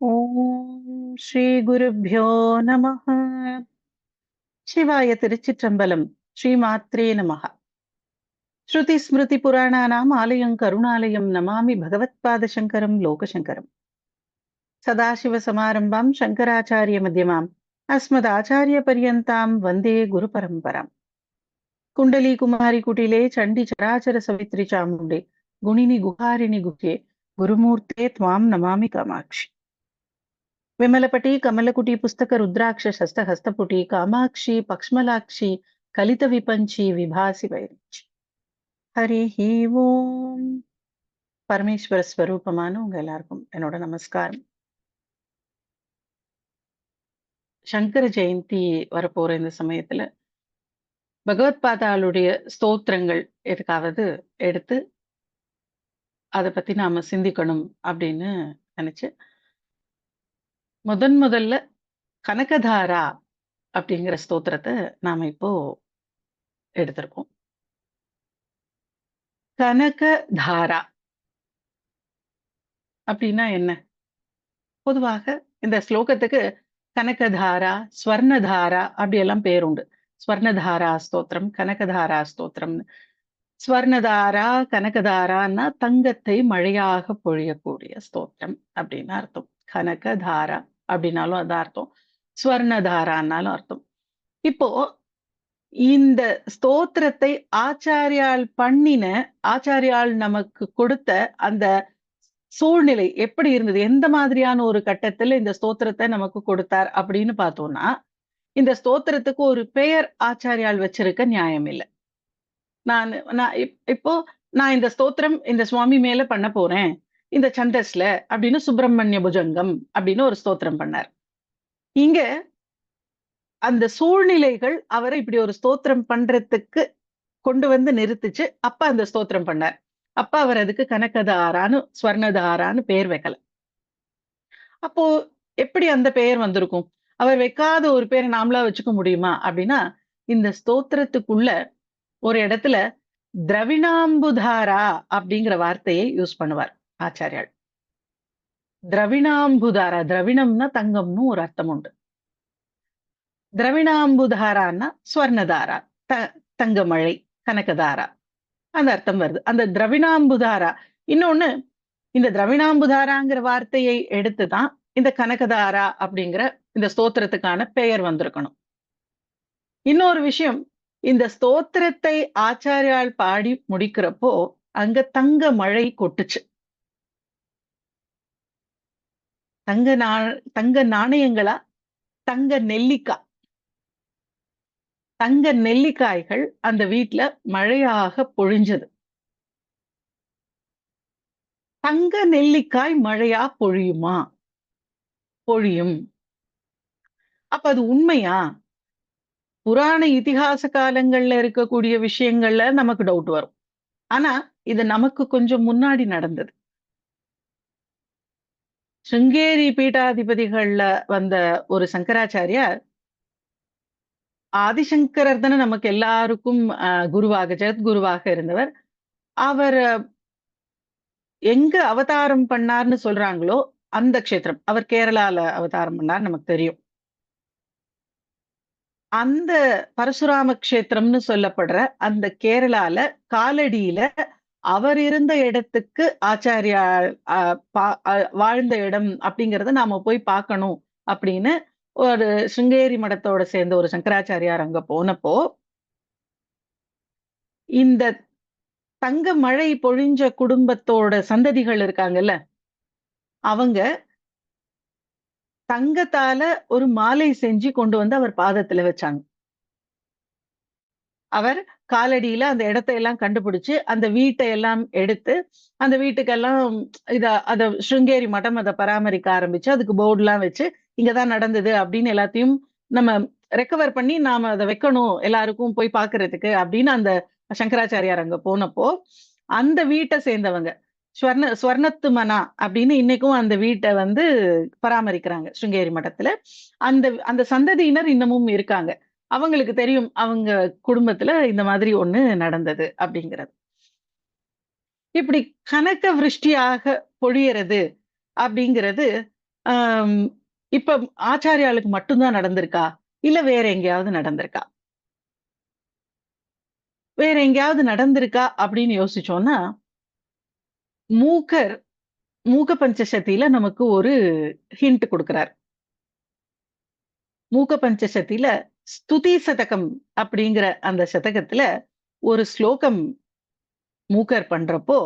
ஓம் ஸ்ரீ குருப்யோ நமஹ. சிவாய திருச்சிற்றம்பலம். ஸ்ரீ மாத்ரே நமஹ. ஸ்ருதி ஸ்மிருதி புராணானாம் ஆலயம் கருணாலயம் நமாமி பகவத்பாத சங்கரம் லோகசங்கரம். சதாசிவ சமாரம்பாம் சங்கராச்சாரிய மத்தியமாம் அஸ்மத் ஆச்சாரிய பரியந்தாம் வந்தே குரு பரம்பராம். குண்டலி குமாரி குட்டிலே சண்டி சராச்சர சவித்ரி சாமுண்டே குணினி குஹாரிணி குஹ்யே குருமூர்த்தே த்வாம் நமாமி காமாட்சி. விமலபட்டி கமலகுட்டி புஸ்தக ருத்ராட்ச சஸ்த ஹஸ்தபுட்டி காமாட்சி பக்ஷ்மலாட்சி கலித விபஞ்சி விபாசி வைரஞ்சி. ஹரி ஓம். பரமேஸ்வர ஸ்வரூபமான உங்க எல்லாருக்கும் என்னோட நமஸ்காரம். சங்கர ஜெயந்தி வரப்போற இந்த சமயத்துல பகவத்பாதாளுடைய ஸ்தோத்திரங்கள் எதுக்காவது எடுத்து அதை பத்தி நாம சிந்திக்கணும் அப்படின்னு நினைச்சு முதல்ல கனகதாரா அப்படிங்கிற ஸ்தோத்திரத்தை நாம இப்போ எடுத்திருக்கோம். கனகதாரா அப்படின்னா என்ன? பொதுவாக இந்த ஸ்லோகத்துக்கு கனகதாரா, ஸ்வர்ணதாரா அப்படி எல்லாம் பேர் உண்டு. ஸ்வர்ணதாரா ஸ்தோத்திரம், கனகதாரா ஸ்தோத்திரம். ஸ்வர்ணதாரா, கனகதாரான்னா தங்கத்தை மழையாக பொழியக்கூடிய ஸ்தோத்திரம் அப்படின்னு அர்த்தம். கனகதாரா அப்படின்னாலும் அதான் அர்த்தம், ஸ்வர்ணதாரான்னாலும் அர்த்தம். இப்போ இந்த ஸ்தோத்திரத்தை ஆச்சாரியால் நமக்கு கொடுத்த அந்த சூழ்நிலை எப்படி இருந்தது, எந்த மாதிரியான ஒரு கட்டத்துல இந்த ஸ்தோத்திரத்தை நமக்கு கொடுத்தார் அப்படின்னு பார்த்தோம்னா, இந்த ஸ்தோத்திரத்துக்கு ஒரு பெயர் ஆச்சாரியால் வச்சிருக்க நியாயம் இல்லை. நான் இப்போ நான் இந்த ஸ்தோத்திரம் இந்த சுவாமி மேல பண்ண போறேன் இந்த சந்தஸ்ல அப்படின்னு சுப்பிரமணிய புஜங்கம் அப்படின்னு ஒரு ஸ்தோத்திரம் பண்ணார். இங்க அந்த சூழ்நிலைகள் அவரை இப்படி ஒரு ஸ்தோத்திரம் பண்றதுக்கு கொண்டு வந்து நிறுத்துச்சு. அப்ப அந்த ஸ்தோத்திரம் பண்ணார். அப்ப அவர் அதுக்கு கனகதாரான்னு ஸ்வர்ணதாரான்னு பெயர் வைக்கல. அப்போ எப்படி அந்த பெயர் வந்திருக்கும்? அவர் வைக்காத ஒரு பேரை நாமளா வச்சுக்க முடியுமா அப்படின்னா, இந்த ஸ்தோத்திரத்துக்குள்ள ஒரு இடத்துல திரவிணாம்புதாரா அப்படிங்கிற வார்த்தையை யூஸ் பண்ணுவார் ஆச்சாரியால். திரவிணாம்புதாரா, திரவிணம்னா தங்கம்னு ஒரு அர்த்தம் உண்டு. திரவிணாம்புதாரான்னா ஸ்வர்ணதாரா, தங்கமழை, கனகதாரா அந்த அர்த்தம் வருது. அந்த திரவிணாம்புதாரா இன்னொன்னு, இந்த திரவிணாம்புதாராங்கிற வார்த்தையை எடுத்துதான் இந்த கனகதாரா அப்படிங்கிற இந்த ஸ்தோத்திரத்துக்கான பெயர் வந்திருக்கணும். இன்னொரு விஷயம், இந்த ஸ்தோத்திரத்தை ஆச்சாரியால் பாடி முடிக்கிறப்போ அங்க தங்க மழை கொட்டுச்சு. தங்க நாணயங்களா, தங்க நெல்லிக்காய், தங்க நெல்லிக்காய்கள் அந்த வீட்டுல மழையாக பொழிஞ்சது. தங்க நெல்லிக்காய் மழையா பொழியுமா? பொழியும். அப்ப அது உண்மையா? புராண இதிகாச காலங்கள்ல இருக்கக்கூடிய விஷயங்கள்ல நமக்கு டவுட் வரும். ஆனா இது நமக்கு கொஞ்சம் முன்னாடி நடந்தது. சிருங்கேரி பீட்டாதிபதிகள்ல வந்த ஒரு சங்கராச்சாரியார், ஆதிசங்கரர் தானே நமக்கு எல்லாருக்கும் குருவாக, ஜெகத்குருவாக இருந்தவர். அவர் எங்க அவதாரம் பண்ணார்னு சொல்றாங்களோ அந்த க்ஷேத்திரம், அவர் கேரளால அவதாரம் பண்ணார் நமக்கு தெரியும். அந்த பரசுராம க்ஷேத்திரம்னு சொல்லப்படுற அந்த கேரளால காலடியில அவர் இருந்த இடத்துக்கு ஆச்சாரியா வாழ்ந்த இடம் அப்படிங்கறத நாம போய் பார்க்கணும் அப்படின்னு ஒரு சிருங்கேரி மடத்தோட சேர்ந்த ஒரு சங்கராச்சாரியார் அங்க போனப்போ, இந்த தங்க மழை பொழிஞ்ச குடும்பத்தோட சந்ததிகள் இருக்காங்கல்ல, அவங்க தங்கத்தால ஒரு மாலை செஞ்சு கொண்டு வந்து அவர் பாதத்துல வச்சாங்க. அவர் காலடியில அந்த இடத்தை எல்லாம் கண்டுபிடிச்சு அந்த வீட்டை எல்லாம் எடுத்து அந்த வீட்டுக்கெல்லாம் அத சிருங்கேரி மடம் அதை பராமரிக்க ஆரம்பிச்சு அதுக்கு போர்டு எல்லாம் வச்சு இங்கதான் நடந்தது அப்படின்னு எல்லாத்தையும் நம்ம ரெக்கவர் பண்ணி நாம அதை வைக்கணும் எல்லாருக்கும் போய் பாக்குறதுக்கு அப்படின்னு அந்த சங்கராச்சாரியார் அங்க போனப்போ அந்த வீட்டை சேர்ந்தவங்க ஸ்வர்ணத்து மனா அப்படின்னு இன்னைக்கும் அந்த வீட்டை வந்து பராமரிக்கிறாங்க சிருங்கேரி மடத்துல. அந்த அந்த சந்ததியினர் இன்னமும் இருக்காங்க. அவங்களுக்கு தெரியும் அவங்க குடும்பத்துல இந்த மாதிரி ஒண்ணு நடந்தது அப்படிங்கிறது. இப்படி கனக விருஷ்டியாக பொழியறது அப்படிங்கிறது ஆம், இப்ப ஆச்சாரியாளுக்கு மட்டும் தான் நடந்திருக்கா? இல்ல வேற எங்கேயாவது நடந்திருக்கா? வேற எங்கேயாவது நடந்திருக்கா அப்படின்னு யோசிச்சோம்னா, மூக்கர் மூக்க பஞ்சசதியில நமக்கு ஒரு ஹிண்ட் குடுக்குறார். மூக்க பஞ்சசதியில ஸ்துதி சதகம் அப்படிங்கிற அந்த சதகத்துல ஒரு ஸ்லோகம் மூக்கர் பண்றப்போ,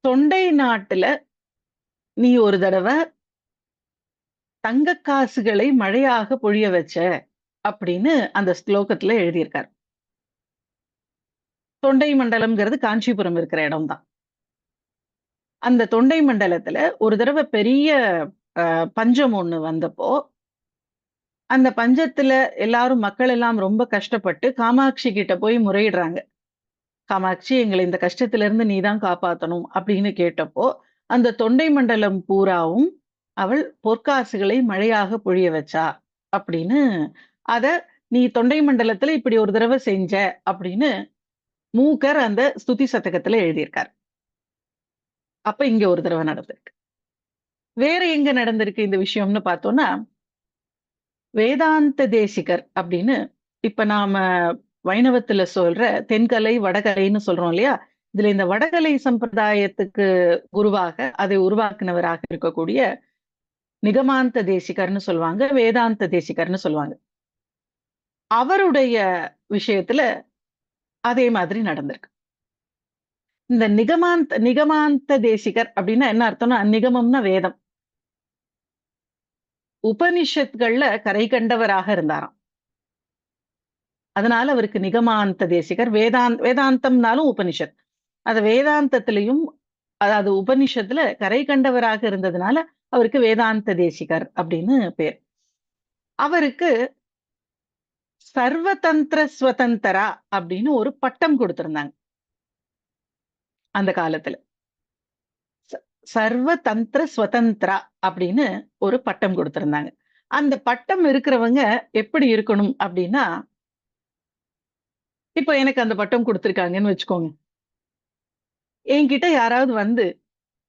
தொண்டை நாட்டுல நீ ஒரு தடவ தங்கக் காசுகளை மழையாக பொழிய வச்ச அப்படின்னு அந்த ஸ்லோகத்துல எழுதியிருக்கார். தொண்டை மண்டலம்ங்கிறது காஞ்சிபுரம் இருக்கிற இடம் தான். அந்த தொண்டை மண்டலத்துல ஒரு தடவ பெரிய பஞ்சம் ஒண்ணு வந்தப்போ, அந்த பஞ்சத்துல எல்லாரும் மக்கள் எல்லாம் ரொம்ப கஷ்டப்பட்டு காமாட்சி கிட்ட போய் முறையிடுறாங்க. காமாட்சி எங்கள இந்த கஷ்டத்திலிருந்து நீ தான் காப்பாத்தணும் அப்படின்னு கேட்டப்போ, அந்த தொண்டை மண்டலம் பூராவும் அவள் பொற்காசுகளை மழையாக பொழிய வச்சா அப்படின்னு, அத நீ தொண்டை மண்டலத்துல இப்படி ஒரு தடவ செஞ்ச அப்படின்னு மூக்கர் அந்த ஸ்துதி சதகத்துல எழுதியிருக்கார். அப்ப இங்க ஒரு தடவ நடந்திருக்கு. வேற எங்க நடந்திருக்கு இந்த விஷயம்னு பார்த்தோம்னா, வேதாந்த தேசிகர் அப்படின்னு இப்ப நாம வைணவத்துல சொல்ற தென்கலை, வடகலைன்னு சொல்றோம் இல்லையா? இதுல இந்த வடகலை சம்பிரதாயத்துக்கு குருவாக, அதை உருவாக்குனவராக இருக்கக்கூடிய நிகமாந்த தேசிகர்ன்னு சொல்லுவாங்க. வேதாந்த தேசிகர்ன்னு சொல்லுவாங்க. அவருடைய விஷயத்துல அதே மாதிரி நடந்திருக்கு. இந்த நிகமாந்த தேசிகர் அப்படின்னா என்ன அர்த்தம்னா, நிகமம்னா வேதம். உபனிஷத்கள்ல கரை கண்டவராக இருந்தாராம். அதனால அவருக்கு நிகமாந்த தேசிகர். வேதாந்தம்னாலும் உபனிஷத். அது வேதாந்தத்திலயும் அதாவது உபனிஷத்துல கரை கண்டவராக இருந்ததுனால, அவருக்கு வேதாந்த தேசிகர் அப்படின்னு பேர். அவருக்கு சர்வதந்திர ஸ்வதந்தரா அப்படின்னு ஒரு பட்டம் குடுத்திருந்தாங்க, அந்த காலத்துல. சர்வதந்திர ஸ்வதந்திரா அப்படின்னு ஒரு பட்டம் குடுத்திருந்தாங்க. அந்த பட்டம் இருக்கிறவங்க எப்படி இருக்கணும் அப்படின்னா, இப்ப எனக்கு அந்த பட்டம் குடுத்திருக்காங்கன்னு வச்சுக்கோங்க. என்கிட்ட யாராவது வந்து,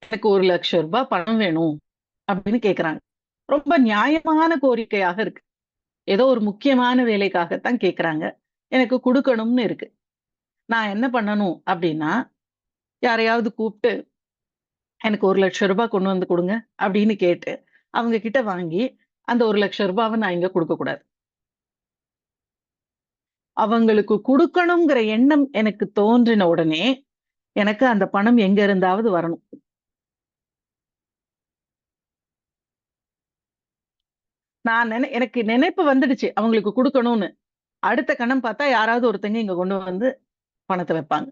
"எனக்கு ரூ. 1,00,000 பணம் வேணும்" அப்படின்னு கேட்கறாங்க. ரொம்ப நியாயமான கோரிக்கையாக இருக்கு. ஏதோ ஒரு முக்கியமான வேலைக்காகத்தான் கேட்கறாங்க. எனக்கு குடுக்கணும்னு இருக்கு. நான் என்ன பண்ணணும் அப்டின்னா, யாரையாவது கூப்ட்டு, "எனக்கு ரூ. 1,00,000 கொண்டு வந்து குடுங்க" அப்படின்னு கேட்டு, அவங்க கிட்ட வாங்கி, அந்த ரூ. 1,00,000 நான் இங்க குடுக்கக்கூடாது. அவங்களுக்கு குடுக்கணுங்கிற எண்ணம் எனக்கு தோன்றின உடனே, எனக்கு அந்த பணம் எங்க இருந்தாவது வரணும். எனக்கு நினைப்பு வந்துடுச்சு, அவங்களுக்கு குடுக்கணும்னு. அடுத்த கணம் பார்த்தா யாராவது ஒருத்தங்க இங்க கொண்டு வந்து பணத்த வைப்பாங்க.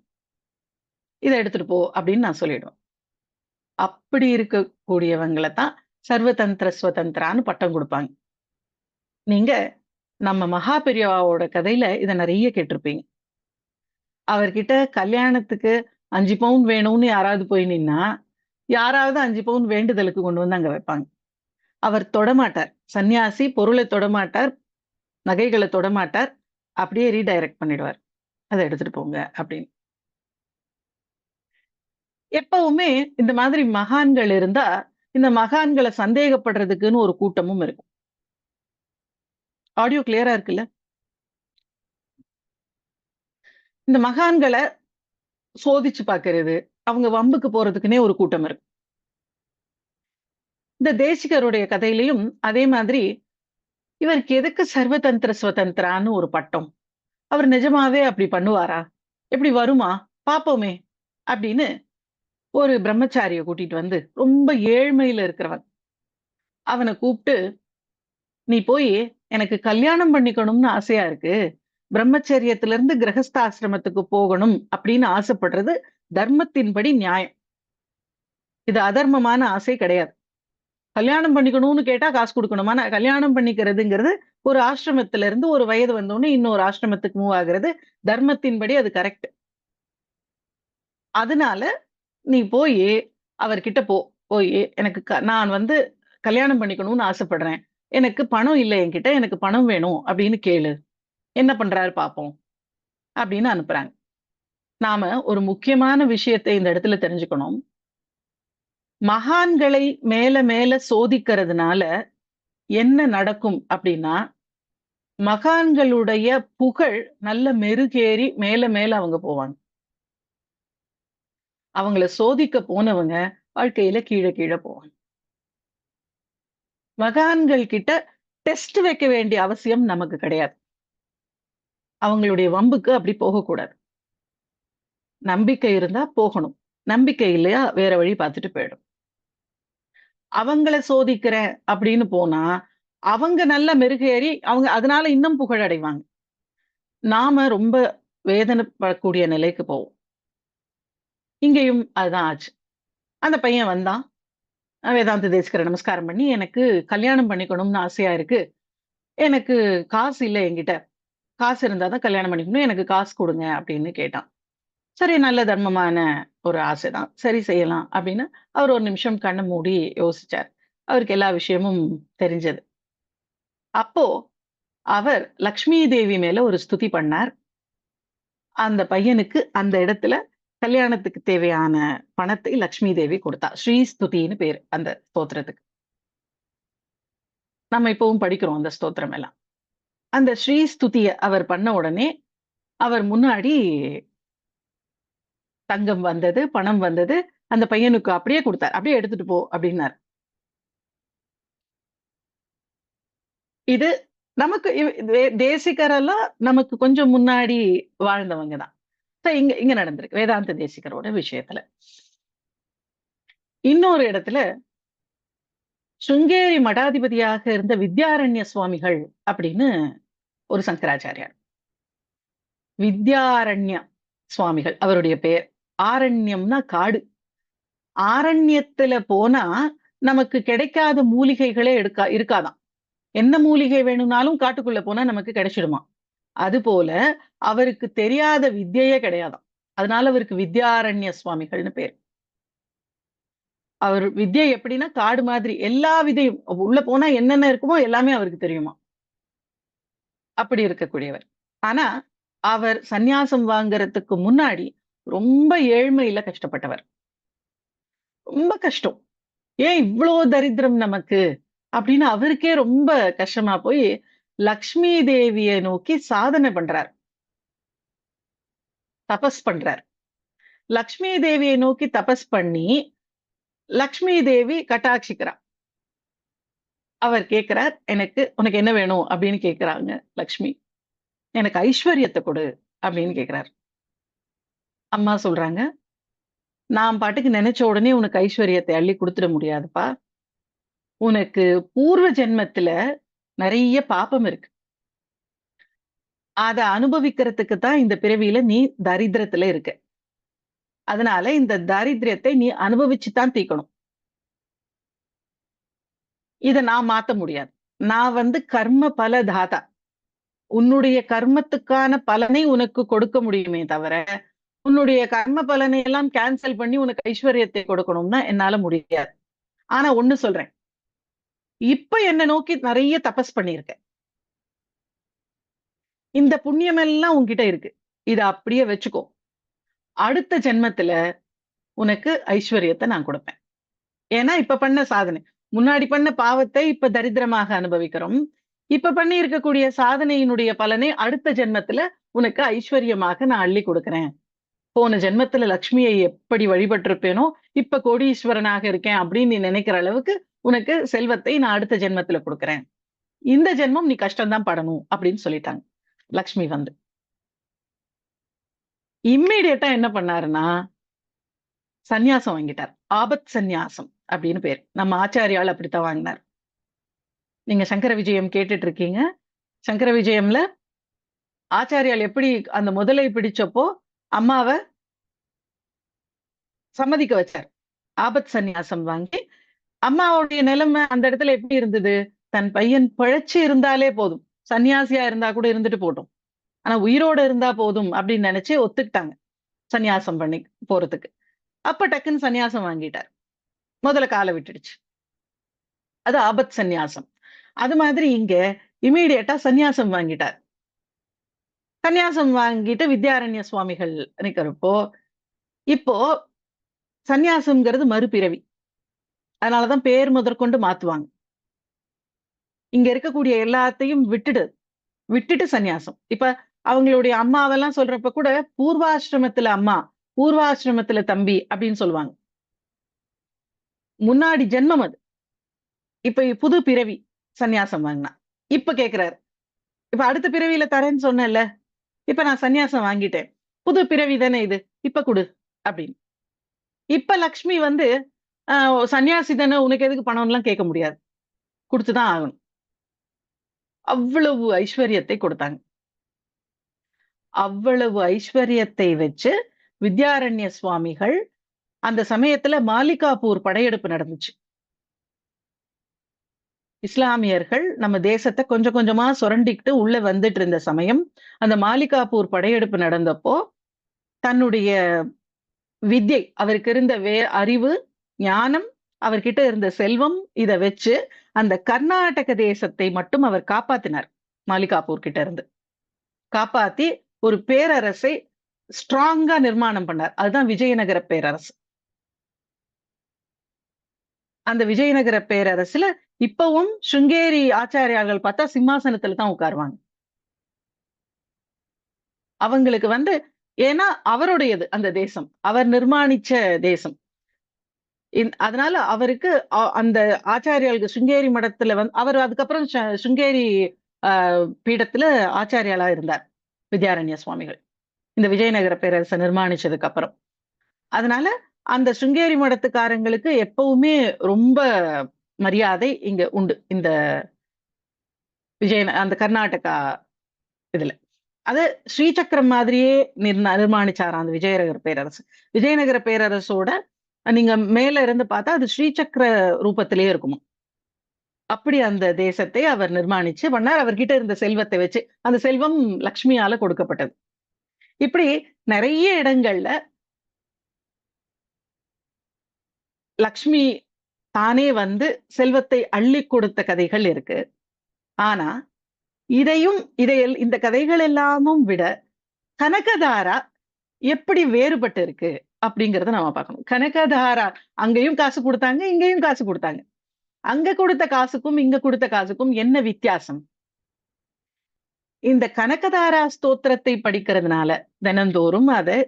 "இத எடுத்துட்டு போ" அப்படின்னு நான் சொல்லிடுவேன். அப்படி இருக்கக்கூடியவங்கள தான் சர்வதந்திர ஸ்வதந்திரான்னு பட்டம் குடுப்பாங்க. நீங்க நம்ம மகா பெரியவாவோட கதையில இத நெறைய கேட்டிருப்பீங்க. அவர்கிட்ட கல்யாணத்துக்கு 5 பவுன் வேணும்னு யாராவது போய் நின்னா, யாராவது 5 பவுன் வேண்டுதலுக்கு கொண்டு வந்து அங்க வைப்பாங்க. அவர் தொடமாட்டார். சன்னியாசி பொருள தொடமாட்டார், நகைகள தொடமாட்டார். அப்படியே ரீடைரக்ட் பண்ணிடுவார். "அத எடுத்துட்டு போங்க" அப்படின்னு. எப்பவுமே இந்த மாதிரி மகான்கள் இருந்தா, இந்த மகான்கள சந்தேகப்படுறதுக்குன்னு ஒரு கூட்டமும் இருக்கும். ஆடியோ கிளியரா இருக்குல்ல? இந்த மகான்கள சோதிச்சு பார்க்கிறது, அவங்க வம்புக்கு போறதுக்குன்னே ஒரு கூட்டம் இருக்கு. இந்த தேசிகருடைய கதையிலயும் அதே மாதிரி, இவருக்கு எதுக்கு சர்வதந்திர ஸ்வதந்திரான்னு ஒரு பட்டம்? அவர் நிஜமாவே அப்படி பண்ணுவாரா? இப்படி வருமா? பார்ப்போமே! அப்படின்னு ஒரு பிரம்மச்சாரிய கூட்டிட்டு வந்து, ரொம்ப ஏழ்மையில இருக்கிறவன். அவன கூப்ட்டு, "நீ போயி எனக்கு கல்யாணம் பண்ணிக்கணும்னு ஆசையா இருக்கு. பிரம்மச்சரியத்திலிருந்து கிரகஸ்தாசிரமத்துக்கு போகணும் அப்படின்னு ஆசைப்படுறது தர்மத்தின்படி நியாயம். இது அதர்மமான ஆசை கிடையாது. கல்யாணம் பண்ணிக்கணும்னு கேட்டா காசு குடுக்கணும். ஆனா கல்யாணம் பண்ணிக்கிறதுங்கிறது ஒரு ஆசிரமத்தில இருந்து ஒரு வயது வந்தோனே இன்னொரு ஆசிரமத்துக்கு மூவ் ஆகுறது. தர்மத்தின்படி அது கரெக்ட். அதனால நீ போயி அவர்கிட்ட போ. போயி எனக்கு நான் வந்து கல்யாணம் பண்ணிக்கணும்னு ஆசைப்படுறேன். எனக்கு பணம் இல்ல என்கிட்ட. எனக்கு பணம் வேணும் அப்படின்னு கேளு. என்ன பண்றாரு பார்ப்போம். அப்படின்னு அனுப்புறாங்க. நாம ஒரு முக்கியமான விஷயத்த இந்த இடத்துல தெரிஞ்சுக்கணும். மகான்களை மேல மேல சோதிக்கிறதுனால என்ன நடக்கும் அப்படின்னா, மகான்களுடைய புகழ் நல்ல மெருகேறி மேல மேல அவங்க போவாங்க. அவங்கள சோதிக்க போனவங்க வாழ்க்கையில கீழ கீழ போவாங்க. மகான்கள் கிட்ட டெஸ்ட் வைக்க வேண்டிய அவசியம் நமக்கு கிடையாது. அவங்களுடைய வம்புக்கு அப்படி போகக்கூடாது. நம்பிக்கை இருந்தா போகணும். நம்பிக்கை இல்லையா வேற வழி பார்த்துட்டு போயிடும். அவங்கள சோதிக்கிறேன் அப்படின்னு போனா, அவங்க நல்ல மெருகேறி அவங்க அதனால இன்னும் புகழடைவாங்க. நாம ரொம்ப வேதனைப்படக்கூடிய நிலைக்கு போவோம். இங்கேயும் அதுதான் ஆச்சு. அந்த பையன் வந்தான். வேதாந்த தேசிகர நமஸ்காரம் பண்ணி, "எனக்கு கல்யாணம் பண்ணிக்கணும்னு ஆசையா இருக்கு. எனக்கு காசு இல்ல என்கிட்ட. காசு இருந்தா தான் கல்யாணம் பண்ணிக்கணும். எனக்கு காசு குடுங்க" அப்படின்னு கேட்டான். சரி, நல்ல தர்மமான ஒரு ஆசைதான். சரி செய்யலாம் அப்படின்னு அவர் ஒரு நிமிஷம் கண்ண மூடி யோசிச்சார். அவருக்கு எல்லா விஷயமும் தெரிஞ்சது. அப்போ அவர் லக்ஷ்மி தேவி மேல ஒரு ஸ்துதி பண்ணார். அந்த பையனுக்கு அந்த இடத்துல கல்யாணத்துக்கு தேவையான பணத்தை லக்ஷ்மி தேவி குடுத்தா. ஸ்ரீ ஸ்துதின்னு பேரு அந்த ஸ்தோத்திரத்துக்கு. நம்ம இப்பவும் படிக்கிறோம் அந்த ஸ்தோத்திரம் எல்லாம். அந்த ஸ்ரீ ஸ்துதிய அவர் பண்ண உடனே, அவர் முன்னாடி தங்கம் வந்தது, பணம் வந்தது. அந்த பையனுக்கு அப்படியே குடுத்தார். "அப்படியே எடுத்துட்டு போ" அப்படின்னார். இது நமக்கு தேசிகரெல்லாம் நமக்கு கொஞ்சம் முன்னாடி வாழ்ந்தவங்க தான். இங்க இங்க நடந்திருக்கு. வேதாந்த தேசிகரோட விஷயத்துல. இன்னொரு இடத்துல சிருங்கேரி மடாதிபதியாக இருந்த வித்யாரண்ய சுவாமிகள் அப்படின்னு ஒரு சங்கராச்சாரியார். வித்யாரண்ய சுவாமிகள் அவருடைய பெயர். ஆரண்யம்னா காடு. ஆரண்யத்துல போனா நமக்கு கிடைக்காத மூலிகைகளே இருக்காதாம். என்ன மூலிகை வேணும்னாலும் காட்டுக்குள்ள போனா நமக்கு கிடைச்சிடுமாம். அதுபோல அவருக்கு தெரியாத வித்யையே கிடையாதாம். அதனால அவருக்கு வித்யாரண்ய சுவாமிகள்னு பேரு. அவர் வித்யை எப்படின்னா காடு மாதிரி எல்லா விதையும் உள்ள போனா என்னென்ன இருக்குமோ எல்லாமே அவருக்கு தெரியுமா. அப்படி இருக்கக்கூடியவர். ஆனா, அவர் சந்நியாசம் வாங்குறதுக்கு முன்னாடி ரொம்ப ஏழ்மையில கஷ்டப்பட்டவர். ரொம்ப கஷ்டம். ஏன் இவ்ளோ தரித்திரம் நமக்கு? அப்படின்னு அவருக்கே ரொம்ப கஷ்டமா போய், லக்ஷ்மி தேவிய நோக்கி சாதனை பண்றார். தபஸ் பண்றார். லக்ஷ்மி தேவிய நோக்கி தபஸ் பண்ணி, லக்ஷ்மி தேவி கட்டாட்சிக்கிறா. அவர் கேட்கிறார், "உனக்கு என்ன வேணும்?" அப்படின்னு கேட்கிறாங்க லக்ஷ்மி. "எனக்கு ஐஸ்வர்யத்த குடு" அப்படின்னு கேட்கிறார். அம்மா சொல்றாங்க, "நான் பாட்டுக்கு நெனச்ச உடனே உனக்கு ஐஸ்வர்யத்தை அள்ளி குடுத்துட முடியாதுப்பா. உனக்கு பூர்வ ஜென்மத்துல நெறைய பாபம் இருக்கு. அத அனுபவிக்கிறதுக்கு தான் இந்த பிறவியில நீ தரித்திரத்துல இருக்க. அதனால இந்த தாரித்திரியத்தை நீ அனுபவிச்சு தான் தீர்க்கணும். இத நான் மாத்த முடியாது. நான் கர்ம பல தாதா. உன்னுடைய கர்மத்துக்கான பலனை உனக்கு கொடுக்க முடியுமே தவிர, உன்னுடைய கர்ம பலனை எல்லாம் கேன்சல் பண்ணி உனக்கு ஐஸ்வர்யத்தை கொடுக்கணும்னா என்னால முடியாது. ஆனா ஒண்ணு சொல்றேன். இப்ப என்ன நோக்கி நெறைய தபஸ் பண்ணியிருக்க. இந்த புண்ணியம் எல்லாம் உன்கிட்ட இருக்கு. இத அப்படியே வச்சுக்கோ. அடுத்த ஜென்மத்துல உனக்கு ஐஸ்வர்யத்த நான் குடுப்பேன். ஏன்னா இப்ப பண்ண சாதனை. முன்னாடி பண்ண பாவத்தை இப்ப தரித்திரமாக அனுபவிக்கிறோம். இப்ப பண்ணி இருக்கக்கூடிய சாதனையினுடைய பலனை அடுத்த ஜென்மத்துல உனக்கு ஐஸ்வர்யமாக நான் அள்ளி குடுக்கிறேன். போன ஜென்மத்துல லக்ஷ்மியை எப்படி வழிபட்டிருப்பேனோ, இப்ப கோடீஸ்வரனாக இருக்கேன் அப்படின்னு நீ நினைக்கிற அளவுக்கு உனக்கு செல்வத்தை நான் அடுத்த ஜென்மத்துல குடுக்கிறேன். இந்த ஜென்மம் நீ கஷ்டம் தான் படணும் அப்படின்னு சொல்லிட்டாங்க. லக்ஷ்மி இம்மீடியட்டா என்ன பண்ணாருன்னா, சந்நியாசம் வாங்கிட்டார். ஆபத் சந்நியாசம் அப்படின்னு பேரு. நம்ம ஆச்சாரியால் அப்படித்தான் வாங்கினார். நீங்க சங்கர விஜயம் கேட்டுட்டு இருக்கீங்க. சங்கர விஜயம்ல ஆச்சாரியால் எப்படி அந்த முதலை பிடிச்சப்போ அம்மாவ சம்மதிக்க வச்சார். ஆபத் சந்நியாசம் வாங்கி அம்மாவுடைய நிலைமை அந்த இடத்துல எப்படி இருந்தது? தன் பையன் பிழைச்சு இருந்தாலே போதும். சன்னியாசியா இருந்தா கூட இருந்துட்டு போட்டும். ஆனா உயிரோட இருந்தா போதும் அப்படின்னு நினைச்சு ஒத்துக்கிட்டாங்க. சந்நியாசம் பண்ணி போறதுக்கு. அப்ப டக்குன்னு சந்நியாசம் வாங்கிட்டார். முதல்ல கால விட்டுடுச்சு. அது ஆபத் சந்நியாசம். அது மாதிரி இங்க இம்மீடியட்டா சந்நியாசம் வாங்கிட்டார். சந்நியாசம் வாங்கிட்டு வித்யாரண்ய சுவாமிகள் நிக்கிறப்போ, இப்போ சந்நியாசம்ங்கிறது மறுபிறவி. அதனாலதான் பேர் முதற்கொண்டு மாத்துவாங்க. இங்க இருக்கக்கூடிய எல்லாத்தையும் விட்டுட்டு சந்நியாசம். இப்ப அவங்களுடைய அம்மாவெல்லாம் சொல்றப்ப கூட பூர்வாசிரமத்துல அம்மா, பூர்வாசிரமத்துல தம்பி அப்படின்னு சொல்லுவாங்க. முன்னாடி ஜென்மம் அது. இப்ப புது பிறவி சந்நியாசம் வாங்கினா. இப்ப கேட்கிறாரு. இப்ப அடுத்த பிறவியில தரேன்னு சொன்னேன்ல. இப்ப நான் சந்நியாசம் வாங்கிட்டேன். புது பிறவி தானே இது. இப்ப குடு அப்படின்னு. இப்ப லக்ஷ்மி வந்து சன்னியாசி தானே உனக்கு எதுக்கு பணம்லாம் கேட்க முடியாது. குடுத்துதான் ஆகணும். அவ்வளவு ஐஸ்வர்யத்தை கொடுத்தாங்க. அவ்வளவு ஐஸ்வர்யத்தை வச்சு வித்யாரண்ய சுவாமிகள் அந்த சமயத்துல மாலிகாபூர் படையெடுப்பு நடந்துச்சு. இஸ்லாமியர்கள் நம்ம தேசத்தை கொஞ்சம் கொஞ்சமா சுரண்டிக்கிட்டு உள்ள வந்துட்டு இருந்த சமயம், அந்த மாலிகாபூர் படையெடுப்பு நடந்தப்போ, தன்னுடைய வித்யை, அவருக்கு இருந்த அறிவு, ஞானம், அவர்கிட்ட இருந்த செல்வம் இத வச்சு அந்த கர்நாடக தேசத்தை மட்டும் அவர் காப்பாத்தினார். மாலிகாபூர் கிட்ட இருந்து. காப்பாத்தி ஒரு பேரரசை ஸ்ட்ராங்கா நிர்மாணம் பண்ணார். அதுதான் விஜயநகர பேரரசு. அந்த விஜயநகர பேரரசுல இப்பவும் சுங்கேரி ஆச்சாரியார்கள் பார்த்தா சிம்மாசனத்துல தான் உட்காருவாங்க. அவங்களுக்கு வந்து ஏன்னா அவருடையது அந்த தேசம். அவர் நிர்மாணிச்ச தேசம். அதனால அவருக்கு அந்த ஆச்சாரியாளுக்கு சுங்கேரி மடத்துல அவர் அதுக்கப்புறம் சுங்கேரி பீடத்துல ஆச்சாரியாலா இருந்தார். வித்யாரண்ய சுவாமிகள். இந்த விஜயநகர பேரரசை நிர்மாணிச்சதுக்கு அப்புறம். அதனால அந்த சுங்கேரி மடத்துக்காரங்களுக்கு எப்பவுமே ரொம்ப மரியாதை இங்க உண்டு. இந்த அந்த கர்நாடகா இதுல. அது ஸ்ரீசக்கரம் மாதிரியே நிர்மாணிச்சாராம் அந்த விஜயநகர பேரரசு. விஜயநகர பேரரசோட நீங்க மேல இருந்து பார்த்தா அது ஸ்ரீசக்கர ரூபத்திலேயே இருக்குமா. அப்படி அந்த தேசத்தை அவர் நிர்மாணிச்சு பண்ணார். அவர்கிட்ட இருந்த செல்வத்தை வச்சு. அந்த செல்வம் லக்ஷ்மியால கொடுக்கப்பட்டது. இப்படி நிறைய இடங்கள்ல லக்ஷ்மி தானே வந்து செல்வத்தை அள்ளி கொடுத்த கதைகள் இருக்கு. ஆனா இந்த கதைகள் எல்லாமும் விட கனகதாரா எப்படி வேறுபட்டு இருக்கு அப்படிங்கறத நாம பார்க்கணும். கனகதாரா அங்கேயும் காசு கொடுத்தாங்க, இங்கேயும் காசு கொடுத்தாங்க. அங்க கொடுத்த காசுக்கும் இங்க கொடுத்த காசுக்கும் என்ன வித்தியாசம்? இந்த கனகதாரா ஸ்தோத்திரத்தை படிக்கிறதுனால தினந்தோறும் அதை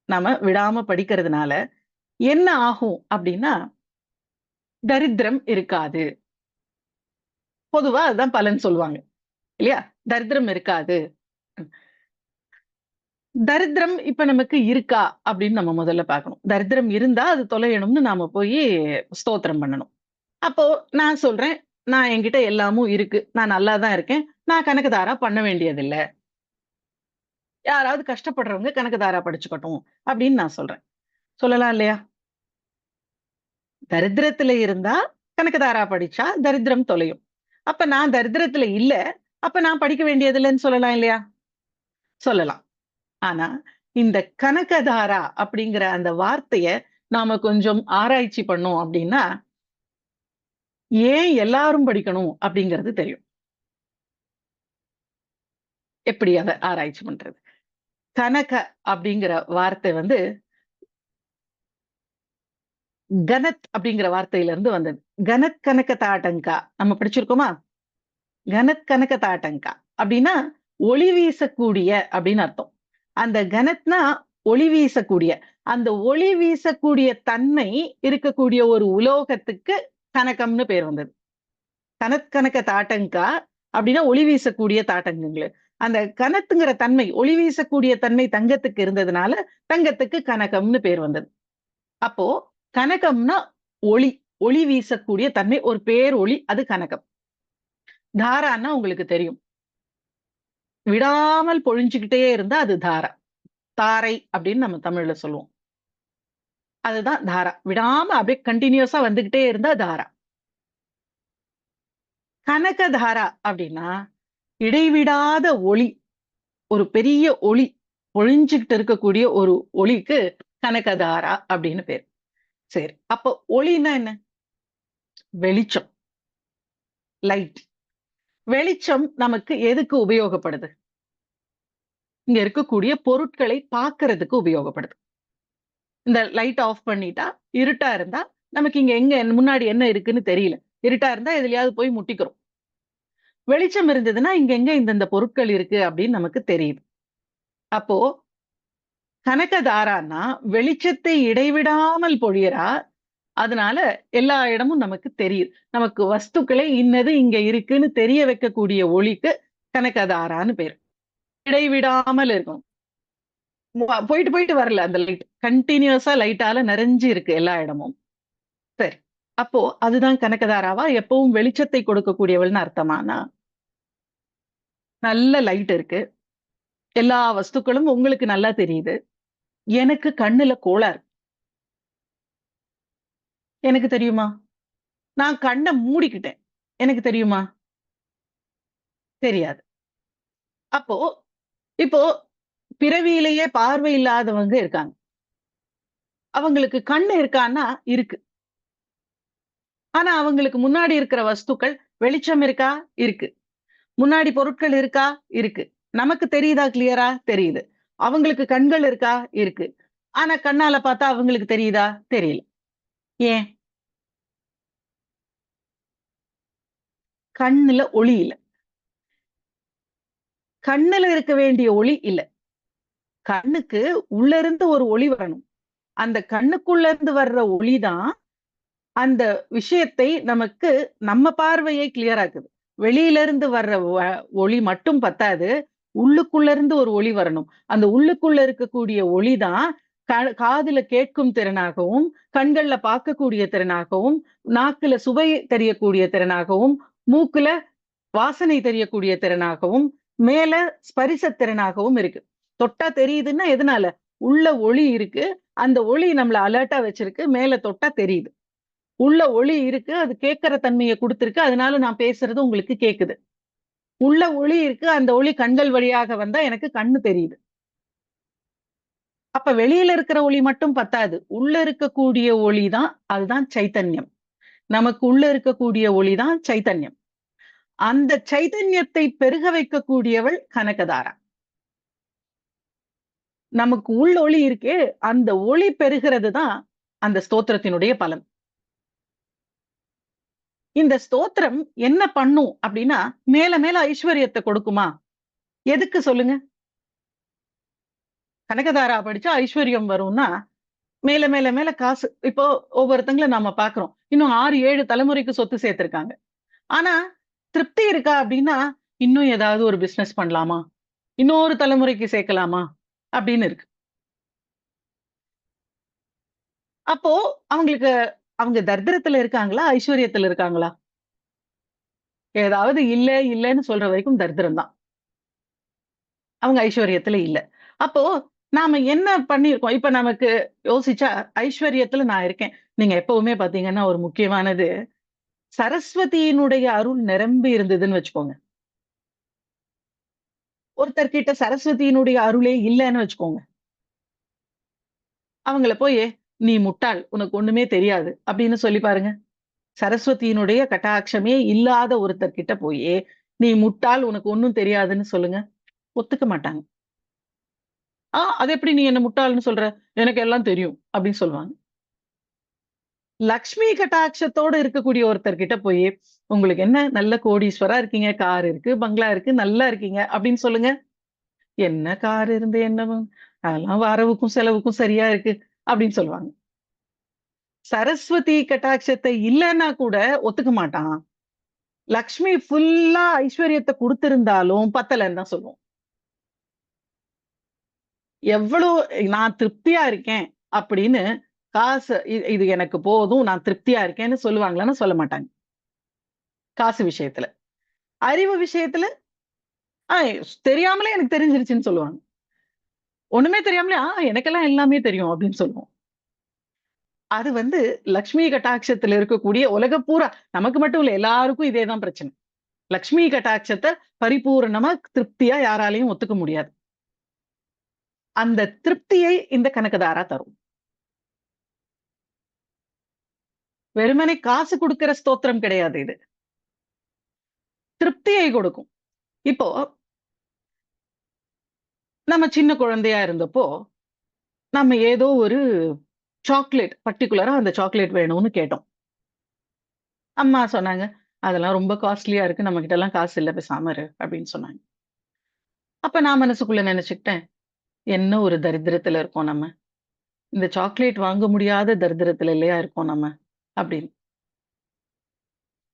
நாம விடாம படிக்கிறதுனால என்ன ஆகும் அப்படின்னா தரித்திரம் இருக்காது. பொதுவா அதுதான் பலன் சொல்லுவாங்க இல்லையா? தரித்திரம் இருக்காது. தரித்திரம் இப்ப நமக்கு இருக்கா அப்படின்னு நம்ம முதல்ல பார்க்கணும். தரித்திரம் இருந்தா அது தொலையணும்னு நாம போய் ஸ்தோத்திரம் பண்ணணும். அப்போ நான் சொல்றேன், நான் என்கிட்ட எல்லாமும் இருக்கு. நான் நல்லா தான் இருக்கேன். நான் கனகதாரா பண்ண வேண்டியதில்ல. யாராவது கஷ்டப்படுறவங்க கனகதாரா படிச்சுக்கட்டும் அப்படின்னு நான் சொல்றேன். சொல்லலாம் இல்லையா? தரித்திரத்துல இருந்தா கனகதாரா படிச்சா தரித்திரம் தொலையும். அப்ப நான் தரித்திரத்துல இல்ல. அப்ப நான் படிக்க வேண்டியதில்லைன்னு சொல்லலாம் இல்லையா? சொல்லலாம். ஆனா இந்த கனகதாரா அப்படிங்கிற அந்த வார்த்தைய நாம கொஞ்சம் ஆராய்ச்சி பண்ணோம் அப்படின்னா ஏன் எல்லாரும் படிக்கணும் அப்படிங்கிறது தெரியும். எப்படி அத ஆராய்ச்சி பண்றது? கனக அப்படிங்கிற வார்த்தை வந்து கனத் அப்படிங்கிற வார்த்தையில இருந்து வந்தது. கனத் கனக தாட்டங்கா நம்ம படிச்சிருக்கோமா? கனத் கனக தாட்டங்கா அப்படின்னா ஒளி வீசக்கூடிய அப்படின்னு அர்த்தம். அந்த கனத்னா ஒளி வீசக்கூடிய. அந்த ஒளி வீசக்கூடிய தன்மை இருக்கக்கூடிய ஒரு உலோகத்துக்கு கனகம்னு பேர் வந்தது. கனத் கனக தாட்டங்கா அப்படின்னா ஒளி வீசக்கூடிய தாட்டங்கங்களு. அந்த கனத்துங்கிற தன்மை ஒளி வீசக்கூடிய தன்மை தங்கத்துக்கு இருந்ததுனால தங்கத்துக்கு கனகம்னு பேர் வந்தது. அப்போ கனகம்னா ஒளி ஒளி வீசக்கூடிய தன்மை ஒரு பேர் ஒளி அது கனகம். தாரான்னா உங்களுக்கு தெரியும். விடாமல் பொழிஞ்சுக்கிட்டே இருந்தா அது தாரா. தாரை அப்படின்னு நம்ம தமிழ்ல சொல்லுவோம். அதுதான் தாரா. விடாம அப்படியே கண்டினியூஸா வந்துகிட்டே இருந்தா தாரா. கனகதாரா அப்படின்னா இடைவிடாத ஒளி. ஒரு பெரிய ஒளி பொழிஞ்சுகிட்டு இருக்கக்கூடிய ஒரு ஒளிக்கு கனகதாரா அப்படின்னு பேர். சரி. அப்ப ஒளின்னா என்ன? வெளிச்சம். லைட். வெளிச்சம் நமக்கு எதுக்கு உபயோகப்படுது? இங்க இருக்கக்கூடிய பொருட்களை பார்க்கறதுக்கு உபயோகப்படுது. இந்த லைட் ஆஃப் பண்ணிட்டா இருட்டா இருந்தா நமக்கு இங்க எங்க முன்னாடி என்ன இருக்குன்னு தெரியல. இருட்டா இருந்தா எதுலயாவது போய் முட்டிக்கிறோம். வெளிச்சம் இருந்ததுன்னா இங்க எங்க இந்தந்த பொருட்கள் இருக்கு அப்படின்னு நமக்கு தெரியுது. அப்போ கனகதாரான்னா வெளிச்சத்தை இடைவிடாமல் பொழியறா. அதனால எல்லா இடமும் நமக்கு தெரியுது. நமக்கு வஸ்துக்களே இன்னது இங்க இருக்குன்னு தெரிய வைக்கக்கூடிய ஒளிக்கு கனகதாரான்னு பேரு. இடைவிடாமல் இருக்கும். போயிட்டு போயிட்டு வரல அந்த லைட். கன்டினியூஸா லைட்டால நிறைஞ்சு இருக்கு எல்லா இடமும். சரி. அப்போ அதுதான் கனகதாராவா? எப்பவும் வெளிச்சத்தை கொடுக்கக்கூடியவள்னு அர்த்தமானா? நல்ல லைட் இருக்கு. எல்லா வஸ்துக்களும் உங்களுக்கு நல்லா தெரியுது. எனக்கு கண்ணுல கோளாறு. எனக்கு தெரியுமா? நான் கண்ண மூடிக்கிட்டேன். எனக்கு தெரியுமா? தெரியாது. அப்போ இப்போ பிறவியிலேயே பார்வை இல்லாதவங்க இருக்காங்க. அவங்களுக்கு கண்ணு இருக்கான்னா இருக்கு. ஆனா அவங்களுக்கு முன்னாடி இருக்கிற வஸ்துக்கள் வெளிச்சம் இருக்கா? இருக்கு. முன்னாடி பொருட்கள் இருக்கா? இருக்கு. நமக்கு தெரியுதா கிளியரா? தெரியுது. அவங்களுக்கு கண்கள் இருக்கா? இருக்கு. ஆனா கண்ணால பார்த்தா அவங்களுக்கு தெரியுதா? தெரியல. ஏன்? கண்ணுல ஒளி இல்ல. கண்ணுல இருக்க வேண்டிய ஒளி இல்ல. கண்ணுக்கு உள்ள இருந்து ஒரு ஒளி வரணும். அந்த கண்ணுக்குள்ள இருந்து வர்ற ஒளிதான் அந்த விஷயத்தை நமக்கு நம்ம பார்வையை கிளியர் ஆக்குது. வெளியில இருந்து வர்ற ஒளி மட்டும் பத்தாது. உள்ளுக்குள்ள இருந்து ஒரு ஒளி வரணும். அந்த உள்ளுக்குள்ள இருக்கக்கூடிய ஒளிதான் காதுல கேட்கும் திறனாகவும், கண்கள்ல பார்க்கக்கூடிய திறனாகவும், நாக்குல சுவை தெரியக்கூடிய திறனாகவும், மூக்குல வாசனை தெரியக்கூடிய திறனாகவும், மேல ஸ்பரிச திறனாகவும் இருக்கு. தொட்டா தெரியுதுன்னா எதனால? உள்ள ஒளி இருக்கு. அந்த ஒளி நம்மள அலர்ட்டா வச்சிருக்கு. மேல தொட்டா தெரியுது. உள்ள ஒளி இருக்கு. அது கேட்கிற தன்மைய குடுத்திருக்கு. அதனால நான் பேசுறது உங்களுக்கு கேக்குது. உள்ள ஒளி இருக்கு. அந்த ஒளி கண்கள் வழியாக வந்தா எனக்கு கண்ணு தெரியுது. அப்ப வெளியில இருக்கிற ஒளி மட்டும் பத்தாது. உள்ள இருக்கக்கூடிய ஒளி தான் அதுதான் சைத்தன்யம். நமக்கு உள்ள இருக்கக்கூடிய ஒளி தான் சைத்தன்யம். அந்த சைத்தன்யத்தை பெருக வைக்கக்கூடியவள் கனகதாரா. நமக்கு உள் ஒளி இருக்கே, அந்த ஒளி பெறுகிறது தான் அந்த ஸ்தோத்திரத்தினுடைய பலன். இந்த ஸ்தோத்திரம் என்ன பண்ணும் அப்படின்னா, மேல மேல ஐஸ்வர்யத்த கொடுக்குமா? எதுக்கு சொல்லுங்க? கனகதாரா படிச்சா ஐஸ்வர்யம் வரும்னா, மேல மேல மேல காசு இப்போ ஒவ்வொருத்தங்கள நாம பார்க்கிறோம். இன்னும் 6, 7 தலைமுறைக்கு சொத்து சேர்த்திருக்காங்க. ஆனா, திருப்தி இருக்கா அப்படின்னா, இன்னும் ஏதாவது ஒரு பிசினஸ் பண்ணலாமா? இன்னொரு தலைமுறைக்கு சேர்க்கலாமா? அப்படின்னு இருக்கு. அப்போ அவங்களுக்கு அவங்க தரித்திரத்துல இருக்காங்களா? ஐஸ்வர்யத்துல இருக்காங்களா? ஏதாவது இல்ல, இல்லன்னு சொல்ற வரைக்கும் தரித்திரம் தான். அவங்க ஐஸ்வர்யத்துல இல்ல. அப்போ நாம என்ன பண்ணியிருக்கோம்? இப்ப நமக்கு யோசிச்சா ஐஸ்வர்யத்துல நான் இருக்கேன். நீங்க எப்பவுமே பார்த்தீங்கன்னா, ஒரு முக்கியமானது சரஸ்வதியினுடைய அருள் நிரம்பி இருந்ததுன்னு வச்சுக்கோங்க. ஒருத்தர்கிட்ட சரஸ்வதியினுடைய அருளே இல்லன்னு வச்சுக்கோங்க. அவங்கள போய், "நீ முட்டாள். உனக்கு ஒண்ணுமே தெரியாது." அப்படின்னு சொல்லி பாருங்க. சரஸ்வதியினுடைய கடாட்சமே இல்லாத ஒருத்தர்கிட்ட போயி, "நீ முட்டாள். உனக்கு ஒண்ணும் தெரியாதுன்னு" சொல்லுங்க. ஒத்துக்க மாட்டாங்க. அது எப்படி நீ என்ன முட்டாள்ன்னு சொல்ற? எனக்கு எல்லாம் தெரியும்." அப்படின்னு சொல்லுவாங்க. லக்ஷ்மி கடாட்சத்தோட இருக்கக்கூடிய ஒருத்தர்கிட்ட போயி, "உங்களுக்கு என்ன நல்ல கோடீஸ்வரா இருக்கீங்க. கார் இருக்கு, பங்களா இருக்கு, நல்லா இருக்கீங்க." அப்படின்னு சொல்லுங்க. "என்ன கார் இருந்து என்ன அதெல்லாம் வரவுக்கும், செலவுக்கும் சரியா இருக்கு." அப்படின்னு சொல்லுவாங்க. சரஸ்வதி கடாட்சத்தை இல்லன்னா கூட ஒத்துக்க மாட்டான். லக்ஷ்மி ஃபுல்லா ஐஸ்வர்யத்த குடுத்திருந்தாலும் பத்தலன்னு தான் சொல்லுவோம். எவ்வளோ நான் திருப்தியா இருக்கேன் அப்படின்னு காசு இது எனக்கு போதும். நான் திருப்தியா இருக்கேன்னு சொல்லுவாங்களான்னா சொல்ல மாட்டாங்க. காசு விஷயத்துல. அறிவு விஷயத்துல, ஆ தெரியாமலே எனக்கு தெரிஞ்சிருச்சுன்னு சொல்லுவாங்க. ஒண்ணுமே தெரியாமலே, எனக்கெல்லாம் எல்லாமே தெரியும் அப்படின்னு சொல்லுவோம். அது லக்ஷ்மி கடாட்சத்துல இருக்கக்கூடிய உலகம் பூரா நமக்கு மட்டும் இல்ல எல்லாருக்கும் இதே தான் பிரச்சனை. லக்ஷ்மி கடாட்சத்த பரிபூரணமா திருப்தியா யாராலயும் ஒத்துக்க முடியாது. அந்த திருப்தியை இந்த கனகதாரா தரும். வெறுமனே காசு குடுக்கிற ஸ்தோத்திரம் கிடையாது இது. திருப்தியை கொடுக்கும். இப்போ நம்ம சின்ன குழந்தையா இருந்தப்போ, நம்ம ஏதோ ஒரு சாக்லேட் பர்ட்டிகுலரா அந்த சாக்லேட் வேணும்னு கேட்டோம். அம்மா சொன்னாங்க, "அதெல்லாம் ரொம்ப காஸ்ட்லியா இருக்கு. நம்ம கிட்டலாம் காசு இல்ல. பேசாம இரு" அப்படின்னு சொன்னாங்க. அப்ப நான் மனசுக்குள்ள நெனச்சுக்கிட்டேன், என்ன ஒரு தரித்திரத்துல இருக்கோம் நம்ம. இந்த சாக்லேட் வாங்க முடியாத தரித்திரத்துல இல்லையா இருக்கோம் நம்ம, அப்படின்னு.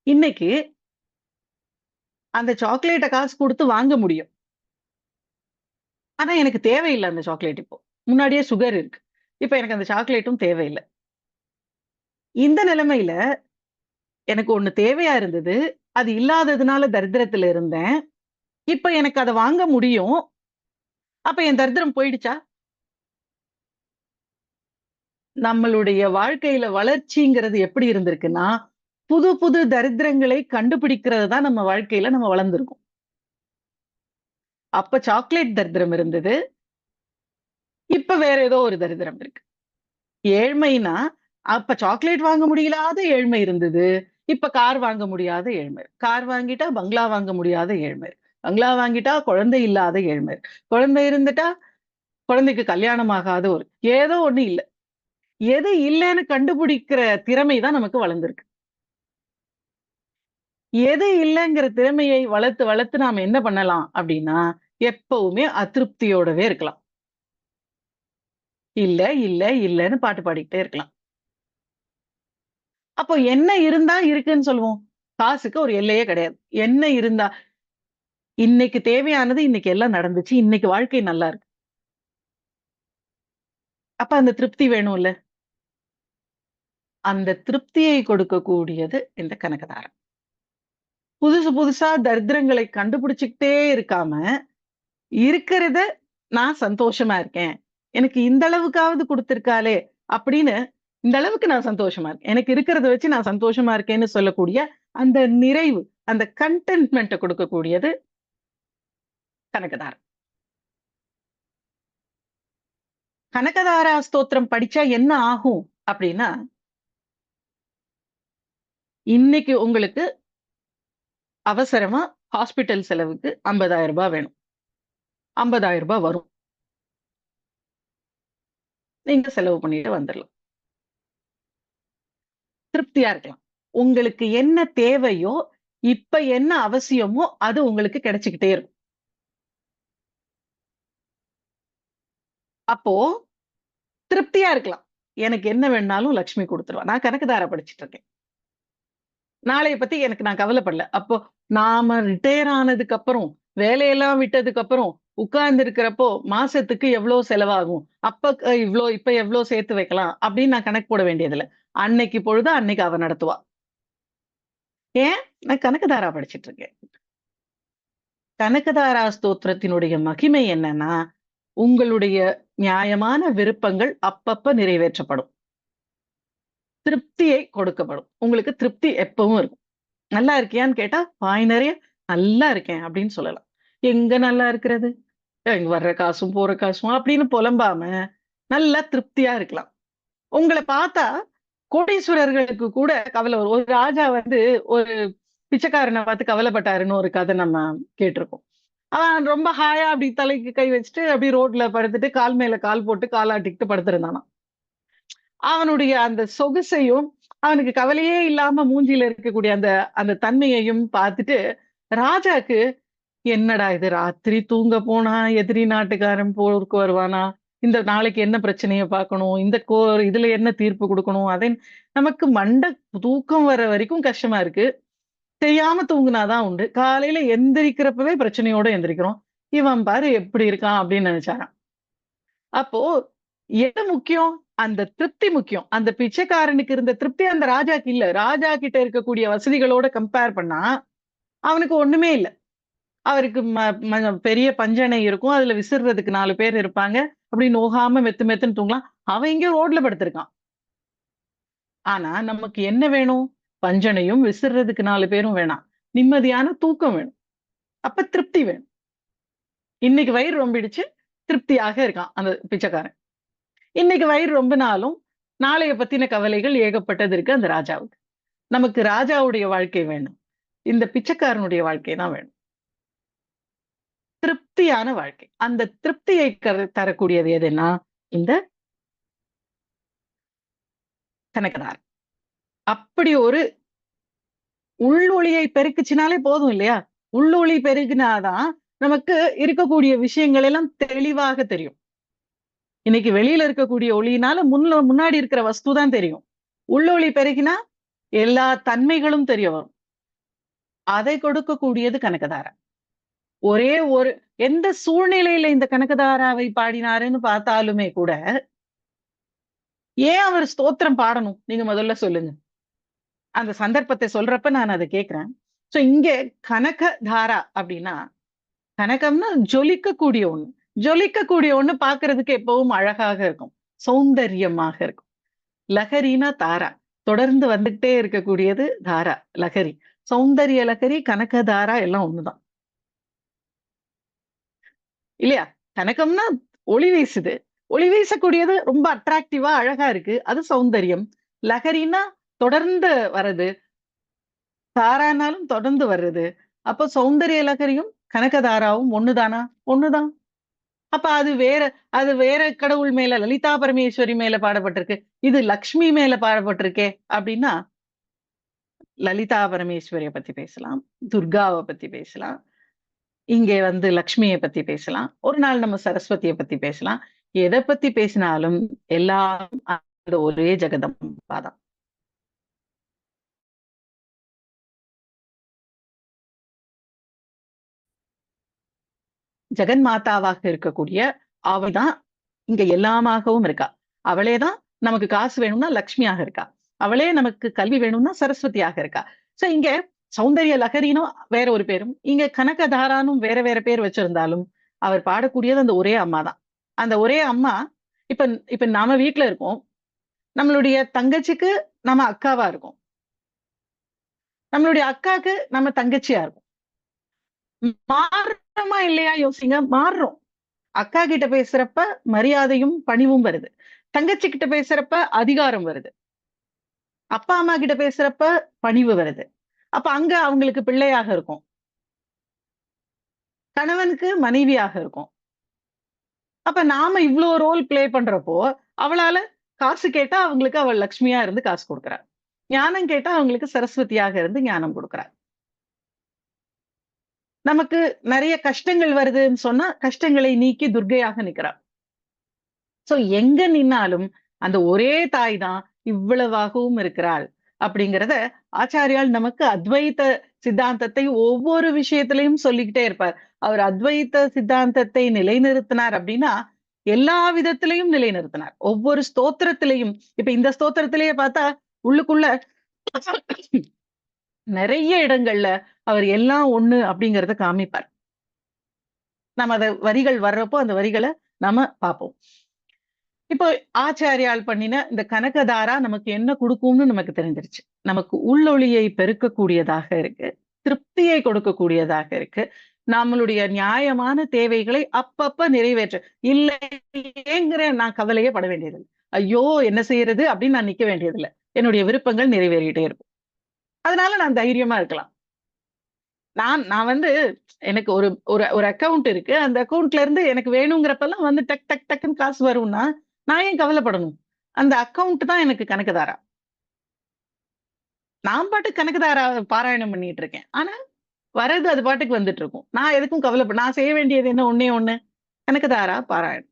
இன்னைக்கு அந்த சாக்லேட்ட காசு குடுத்து வாங்க முடியும். ஆனா எனக்கு தேவையில்ல அந்த சாக்லேட் இப்போ. முன்னாடியே சுகர் இருக்கு. இப்ப எனக்கு அந்த சாக்லேட்டும் தேவையில்ல. இந்த நிலைமையில எனக்கு ஒண்ணு தேவையா இருந்தது. அது இல்லாததுனால தரித்திரத்துல இருந்தேன். இப்ப எனக்கு அத வாங்க முடியும். அப்ப என் தரித்திரம் போயிடுச்சா? நம்மளுடைய வாழ்க்கையில வளர்ச்சிங்கிறது எப்படி இருந்திருக்குன்னா, புது புது தரித்திரங்களை கண்டுபிடிக்கிறது தான் நம்ம வாழ்க்கையில நம்ம வளர்ந்திருக்கோம். அப்ப சாக்லேட் தரித்திரம் இருந்தது. இப்ப வேற ஏதோ ஒரு தரித்திரம் இருக்கு. ஏழ்மைனா, அப்ப சாக்லேட் வாங்க முடியலாத ஏழ்மை இருந்தது. இப்ப கார் வாங்க முடியாத ஏழ்மை. கார் வாங்கிட்டா பங்களா வாங்க முடியாத ஏழ்மை. பங்களா வாங்கிட்டா குழந்தை இல்லாத ஏழ்மை. குழந்தை இருந்துட்டா குழந்தைக்கு கல்யாணம் ஆகாத ஒரு ஏதோ ஒண்ணு இல்ல. எது இல்லன்னு கண்டுபிடிக்கிற திறமை தான் நமக்கு வளர்ந்திருக்கு. எது இல்லங்கிற திறமையை வளர்த்து, வளர்த்து நாம என்ன பண்ணலாம் அப்டின்னா, எப்பவுமே அதிருப்தியோடவே இருக்கலாம். இல்ல, இல்ல, இல்லன்னு பாட்டு பாடிக்கிட்டே இருக்கலாம். அப்போ என்ன இருந்தா இருக்குன்னு சொல்லுவோம்? காசுக்கு ஒரு எல்லையே கிடையாது. என்ன இருந்தா இன்னைக்கு தேவையானது இன்னைக்கு எல்லாம் நடந்துச்சு. இன்னைக்கு வாழ்க்கை நல்லா இருக்கு. அப்ப அந்த திருப்தி வேணும்ல. அந்த திருப்தியை கொடுக்கக்கூடியது இந்த கனகதாரம். புதுசு புதுசா தரித்திரங்களை கண்டுபிடிச்சுக்கிட்டே இருக்காம, இருக்கிறத நான் சந்தோஷமா இருக்கேன். எனக்கு இந்த அளவுக்காவது குடுத்திருக்காளே! அப்படின்னு இந்த அளவுக்கு நான் சந்தோஷமா இருக்கேன். எனக்கு இருக்கிறத வச்சு நான் சந்தோஷமா இருக்கேன்னு சொல்லக்கூடிய அந்த நிறைவு, அந்த கன்டென்ட்மென்ட்ட குடுக்கக்கூடியது கனகதாரம். கனகதாரா ஸ்தோத்திரம் படிச்சா என்ன ஆகும்? அப்படின்னா, இன்னைக்கு உங்களுக்கு அவசரமா ஹாஸ்பிட்டல் செலவுக்கு ரூ. 50,000 வேணும். ரூ. 50,000 வரும். நீங்க செலவு பண்ணிட்டு வந்துரலாம். திருப்தியா இருக்கலாம். உங்களுக்கு என்ன தேவையோ, இப்ப என்ன அவசியமோ, அது உங்களுக்கு கிடைச்சுக்கிட்டே இருக்கும். அப்போ திருப்தியா இருக்கலாம். எனக்கு என்ன வேணுனாலும் லட்சுமி குடுத்துருவா. நான் கணக்குதாரா படிச்சுட்டு இருக்கேன். நாளைய பத்தி எனக்கு நான் கவலைப்படல. அப்போ நாம ரிட்டயர் ஆனதுக்கு அப்புறம், வேலையெல்லாம் விட்டதுக்கு அப்புறம், உட்கார்ந்து இருக்கிறப்போ, மாசத்துக்கு எவ்வளோ செலவாகும்? அப்ப இப்ப எவ்வளோ சேர்த்து வைக்கலாம்? அப்படின்னு நான் கணக்கு போட வேண்டியதில்ல. அன்னைக்கு பொழுது அன்னைக்கு அவ நடத்துவா. ஏன்? நான் கணக்குதாரா படிச்சுட்டு இருக்கேன். கனகதாரா ஸ்தோத்திரத்தினுடைய மகிமை என்னன்னா, உங்களுடைய நியாயமான விருப்பங்கள் அப்பப்ப நிறைவேற்றப்படும். திருப்தியை கொடுக்கப்படும். உங்களுக்கு திருப்தி எப்பவும் இருக்கும். "நல்லா இருக்கியான்னு?" கேட்டா, வாய் நெறைய "நல்லா இருக்கேன்" அப்படின்னு சொல்லலாம். எங்க நல்லா இருக்கிறது? இங்க வர்ற காசும், போற காசும் அப்படின்னு புலம்பாம, நல்லா திருப்தியா இருக்கலாம். உங்கள பார்த்தா கோடீஸ்வரர்களுக்கு கூட கவல வரும். ஒரு ராஜா வந்து ஒரு பிச்சைக்காரன பார்த்து கவலைப்பட்டாருன்னு ஒரு கதை நம்ம கேட்டுருக்கோம். அவன் ரொம்ப ஹாயா அப்படி தலைக்கு கை வச்சுட்டு, அப்படியே ரோட்ல படுத்துட்டு, கால் மேல கால் போட்டு காலாட்டிக்கிட்டு படுத்திருந்தானாம். அவனுடைய அந்த சொகுசையும், அவனுக்கு கவலையே இல்லாம மூஞ்சில இருக்கக்கூடிய அந்த அந்த தன்மையையும் பார்த்துட்டு, ராஜாக்கு என்னடா இது ராத்திரி தூங்க போனா, எதிரி நாட்டுக்காரன் போருக்கு வருவானா? இந்த நாளைக்கு என்ன பிரச்சனைய பார்க்கணும்? இந்த இதுல என்ன தீர்ப்பு குடுக்கணும்? நமக்கு தூக்கம் வர வரைக்கும் கஷ்டமா இருக்கு. தெரியாம தூங்குனா தான் உண்டு. காலையில எந்திரிக்கிறப்பவே பிரச்சனையோட எந்திரிக்கிறோம். இவன் பாரு எப்படி இருக்கான் அப்படின்னு நெனச்சாராம். அப்போ எது முக்கியம்? அந்த திருப்தி முக்கியம். அந்த பிச்சைக்காரனுக்கு இருந்த திருப்தி அந்த ராஜாக்கு இல்ல. ராஜா கிட்ட இருக்கக்கூடிய வசதிகளோட கம்பேர் பண்ணா, அவனுக்கு ஒண்ணுமே இல்ல. அவருக்கு பெரிய பஞ்சணை இருக்கும். அதுல விசிறதுக்கு 4 பேர் இருப்பாங்க. அப்படி நோகாம மெத்து மெத்துன்னு தூங்கலாம். அவன் எங்கேயோ ரோட்ல படுத்திருக்கான். ஆனா நமக்கு என்ன வேணும்? பஞ்சணையும், விசிறதுக்கு 4 பேரும் வேணாம். நிம்மதியான தூக்கம் வேணும். அப்ப திருப்தி வேணும். இன்னைக்கு வயிறு ரொம்பிடுச்சு, திருப்தியாக இருக்கான் அந்த பிச்சைக்காரன். இன்னைக்கு வயிறு ரொம்பினாலும், நாளைய பத்தின கவலைகள் ஏகப்பட்டது இருக்கு அந்த ராஜாவுக்கு. நமக்கு ராஜாவுடைய வாழ்க்கை வேணும். இந்த பிச்சைக்காரனுடைய வாழ்க்கை தான் வேணும். திருப்தியான வாழ்க்கை. அந்த திருப்தியை தரக்கூடியது எதுன்னா, இந்த கனகதாரா. அப்படி ஒரு உள்ளொளியை பெருக்குச்சுனாலே போதும் இல்லையா? உள்ளொளி பெருகினாதான் நமக்கு இருக்கக்கூடிய விஷயங்கள் எல்லாம் தெளிவாக தெரியும். இன்னைக்கு வெளியில இருக்கக்கூடிய ஒளியினால முன்னாடி இருக்கிற வஸ்து தான் தெரியும். உள்ளொளி பெருகினா எல்லா தன்மைகளும் தெரிய வரும். அதை கொடுக்கக்கூடியது கனகதாரா. ஒரே ஒரு எந்த சூழ்நிலையில இந்த கனகதாராவை பாடினாருன்னு பார்த்தாலுமே கூட, ஏன் அவர் ஸ்தோத்திரம் பாடணும்? நீங்க முதல்ல சொல்லுங்க. அந்த சந்தர்ப்பத்தை சொல்றப்ப நான் அத கேட்கிறேன். சோ இங்க கனகதாரா அப்படின்னா, கனகம்னா ஜொலிக்கக்கூடிய ஒண்ணு. ஜொலிக்கக்கூடிய ஒண்ணு பார்க்கிறதுக்கு எப்பவும் அழகாக இருக்கும். சௌந்தரியமாக இருக்கும். லகரினா தாரா. தொடர்ந்து வந்துகிட்டே இருக்கக்கூடியது தாரா, லகரி. சௌந்தரிய லகரி, கனகதாரா எல்லாம் ஒண்ணுதான். இல்லையா? கனகம்னா ஒளி வீசுது. ஒளி வீசக்கூடியது ரொம்ப அட்ராக்டிவா அழகா இருக்கு. அது சௌந்தரியம். லகரின்னா தொடர்ந்து வர்றது. தாரானாலும் தொடர்ந்து வர்றது. அப்ப சௌந்தரிய லகரியும், கனகதாராவும் ஒண்ணுதானா? ஒண்ணுதான். அப்ப அது வேற கடவுள் மேல லலிதா பரமேஸ்வரி மேல பாடப்பட்டிருக்கு. இது லக்ஷ்மி மேல பாடப்பட்டிருக்கே அப்படின்னா, லலிதா பரமேஸ்வரிய பத்தி பேசலாம். துர்காவ பத்தி பேசலாம். இங்கே வந்து லக்ஷ்மிய பத்தி பேசலாம். ஒரு நாள் நம்ம சரஸ்வதிய பத்தி பேசலாம். எத பத்தி பேசினாலும் எல்லாம் அந்த ஒரே ஜெகதம்பா தான். ஜெகன் மாதாவாக இருக்கக்கூடிய அவள் தான் இங்க எல்லாமாகவும் இருக்கா. அவளே தான் நமக்கு காசு வேணும்னா லக்ஷ்மியாக இருக்கா. அவளே நமக்கு கல்வி வேணும்னா சரஸ்வதியாக இருக்கா. சோ இங்க சௌந்தர்ய லகரினும் வேற ஒரு பேரும், இங்க கனகதாரானும் வேற வேற பேர் வச்சிருந்தாலும், அவர் பாடக்கூடியது அந்த ஒரே அம்மா தான். அந்த ஒரே அம்மா இப்ப இப்ப நாம வீட்ல இருக்கோம். நம்மளுடைய தங்கச்சிக்கு நம்ம அக்காவா இருக்கோம். நம்மளுடைய அக்காக்கு நம்ம தங்கச்சியா இருக்கோம். மாறுறோமா இல்லையா யோசிங்க. மாறுறோம். அக்கா கிட்ட பேசுறப்ப மரியாதையும் பணிவும் வருது. தங்கச்சி கிட்ட பேசுறப்ப அதிகாரம் வருது. அப்பா அம்மா கிட்ட பேசுறப்ப பணிவு வருது. அப்ப அங்க அவங்களுக்கு பிள்ளையாக இருக்கும். கணவனுக்கு மனைவியாக இருக்கும். அப்ப நாம இவ்ளோ ரோல் ப்ளே பண்றப்போ, அவளால காசு கேட்டா அவங்களுக்கு அவள் லட்சுமியா இருந்து காசு குடுக்குறா. ஞானம் கேட்டா அவங்களுக்கு சரஸ்வதியாக இருந்து ஞானம் குடுக்குறா. நமக்கு நெறைய கஷ்டங்கள் வருதுன்னு சொன்னா, கஷ்டங்களை நீக்கி துர்க்கையாக நிக்கிறா. சோ எங்க நின்னாலும் அந்த ஒரே தாய் தான் இவ்வளவாகவும் இருக்கிறாள் அப்படிங்கிறத ஆச்சாரியால் நமக்கு அத்வைத சித்தாந்தத்தை ஒவ்வொரு விஷயத்திலையும் சொல்லிக்கிட்டே இருப்பார். அவர் அத்வைத சித்தாந்தத்தை நிலைநிறுத்தினார் அப்படின்னா எல்லா விதத்திலையும் நிலைநிறுத்தினார். ஒவ்வொரு ஸ்தோத்திரத்திலையும் இப்ப இந்த ஸ்தோத்திரத்திலேயே பார்த்தா உள்ளுக்குள்ள நிறைய இடங்கள்ல அவர் எல்லாம் ஒண்ணு அப்படிங்கறத காமிப்பார். நம்ம அத வரிகள் வர்றப்போ அந்த வரிகளை நாம பார்ப்போம். இப்போ ஆச்சாரியால் பண்ணின இந்த கனகதாரா நமக்கு என்ன குடுக்கும்னு நமக்கு தெரிஞ்சிருச்சு. நமக்கு உள்ளொளியை பெருக்கக்கூடியதாக இருக்கு. திருப்தியை கொடுக்கக்கூடியதாக இருக்கு. நம்மளுடைய நியாயமான தேவைகளை அப்பப்ப நிறைவேற்ற இல்லையேங்கிற நான் கவலையே பட வேண்டியதில்லை. ஐயோ! என்ன செய்யறது அப்படின்னு நான் நிக்க வேண்டியதில்லை. என்னுடைய விருப்பங்கள் நிறைவேறிட்டே இருக்கும். அதனால நான் தைரியமா இருக்கலாம். நான் நான் வந்து எனக்கு ஒரு ஒரு ஒரு அக்கவுண்ட் இருக்கு. அந்த அக்கவுண்ட்ல இருந்து எனக்கு வேணுங்கிறப்பல்லாம் வந்து டக் டக் டக்குன்னு காசு வரும்னா, நான் ஏன் கவலைப்படணும்? அந்த அக்கவுண்ட் தான் எனக்கு கணக்குதாரா. நான் பாட்டுக்கு கணக்குதாரா பாராயணம் பண்ணிட்டு இருக்கேன். ஆனா, வரது அது பாட்டுக்கு வந்துட்டு இருக்கும். நான் எதுக்கும் நான் செய்ய வேண்டியது என்ன ஒண்ணே ஒண்ணு, கணக்குதாரா பாராயணம்.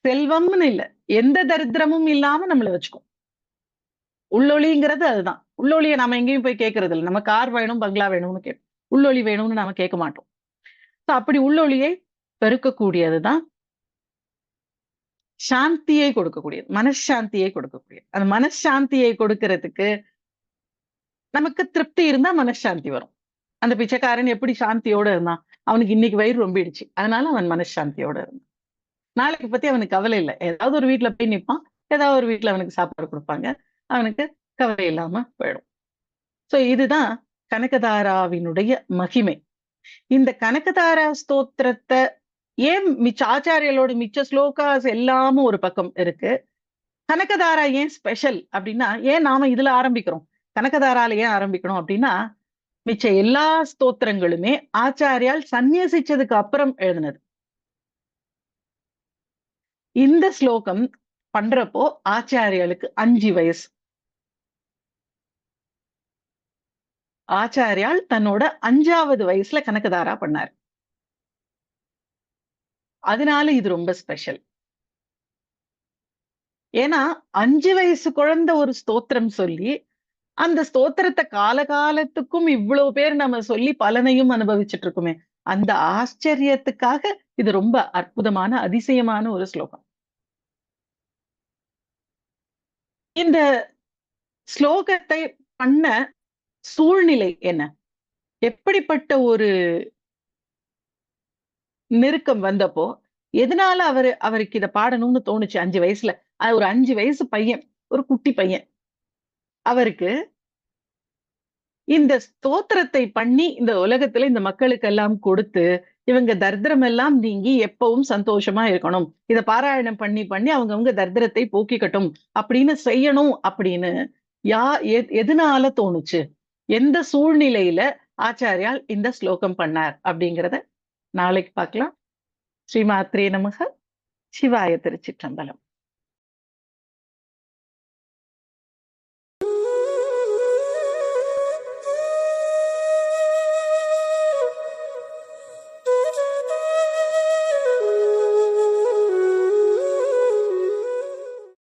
செல்வம்னு இல்ல. எந்த தரித்திரமும் இல்லாம நம்மள வச்சுக்கும். உள்ளொளிங்கிறது அதுதான். உள்ளொளிய நாம எங்கேயும் போய் கேட்கறது இல்ல. நம்ம கார் வேணும், பங்களா வேணும்னு கேட்போம். உள்ளொளி வேணும்னு நாம கேட்க மாட்டோம். அப்படி உள்ளொளியை பெருக்கக்கூடியது தான் சாந்தியை கொடுக்கக்கூடியது. மனசாந்தியை கொடுக்கக்கூடியது. அந்த மனசாந்தியை கொடுக்கிறதுக்கு நமக்கு திருப்தி இருந்தா மனசாந்தி வரும். அந்த பிச்சைக்காரன் எப்படி சாந்தியோட இருந்தான்? அவனுக்கு இன்னைக்கு வயிறு ரொம்பிடுச்சு. அதனால அவன் மனசாந்தியோட இருந்தான். நாளைக்கு பத்தி அவனுக்கு கவலை இல்ல. ஏதாவது ஒரு வீட்ல போய் நிப்பான். ஏதாவது ஒரு வீட்ல அவனுக்கு சாப்பாடு குடுப்பாங்க. அவனுக்கு கவலை இல்லாம போயிடும். சோ இதுதான் கனகதாராவினுடைய மகிமை. இந்த கனகதாரா ஸ்தோத்திரத்த ஏன் மிச்ச ஆச்சாரியர்களோட மிச்ச ஸ்லோகாஸ் எல்லாமும் ஒரு பக்கம் இருக்கு. கனகதாரா ஏன் ஸ்பெஷல் அப்படின்னா, ஏன் நாம இதுல ஆரம்பிக்கிறோம்? கனகதாரால ஏன் ஆரம்பிக்கணும் அப்படின்னா, மிச்ச எல்லா ஸ்தோத்திரங்களுமே ஆச்சாரியால் சந்நியசிச்சதுக்கு அப்புறம் எழுதினது. இந்த ஸ்லோகம் பண்றப்போ ஆச்சாரியாளுக்கு 5 வயசு. ஆச்சாரியால் தன்னோட 5வது வயசுல கனகதாரா பண்ணாரு. அதனால இது ரொம்ப ஸ்பெஷல். ஏன்னா 5 வயசு குழந்தை ஒரு ஸ்தோத்திரம் சொல்லி, அந்த ஸ்தோத்திரத்த காலகாலத்துக்கும் இவ்ளோ பேர் நம்ம சொல்லி பலனையும் அனுபவிச்சுட்டு இருக்கோமே! அந்த ஆச்சரியத்துக்காக இது ரொம்ப அற்புதமான, அதிசயமான ஒரு ஸ்லோகம். இந்த ஸ்லோகத்தை பண்ண சூழ்நிலை என்ன? எப்படிப்பட்ட ஒரு நெருக்கம் வந்தப்போ, எதனால அவருக்கு இத பாடணும்னு தோணுச்சு 5 வயசுல? ஒரு 5 வயசு பையன், ஒரு குட்டி பையன். அவருக்கு இந்த ஸ்தோத்திரத்தை பண்ணி, இந்த உலகத்துல இந்த மக்களுக்கெல்லாம் கொடுத்து, இவங்க தரித்திரம் எல்லாம் நீங்கி எப்பவும் சந்தோஷமா இருக்கணும். இத பாராயணம் பண்ணி, பண்ணி அவங்கவங்க தரித்திரத்தை போக்கிக்கட்டும். அப்படின்னு செய்யணும் அப்படின்னு யா எதுனால தோணுச்சு? எந்த சூழ்நிலையில ஆச்சாரியால் இந்த ஸ்லோகம் பண்ணார்? அப்படிங்கிறத நாளைக்கு பார்க்கலாம். ஸ்ரீ மாத்ரே நமக. சிவாய திருச்சிற்றம்பலம்.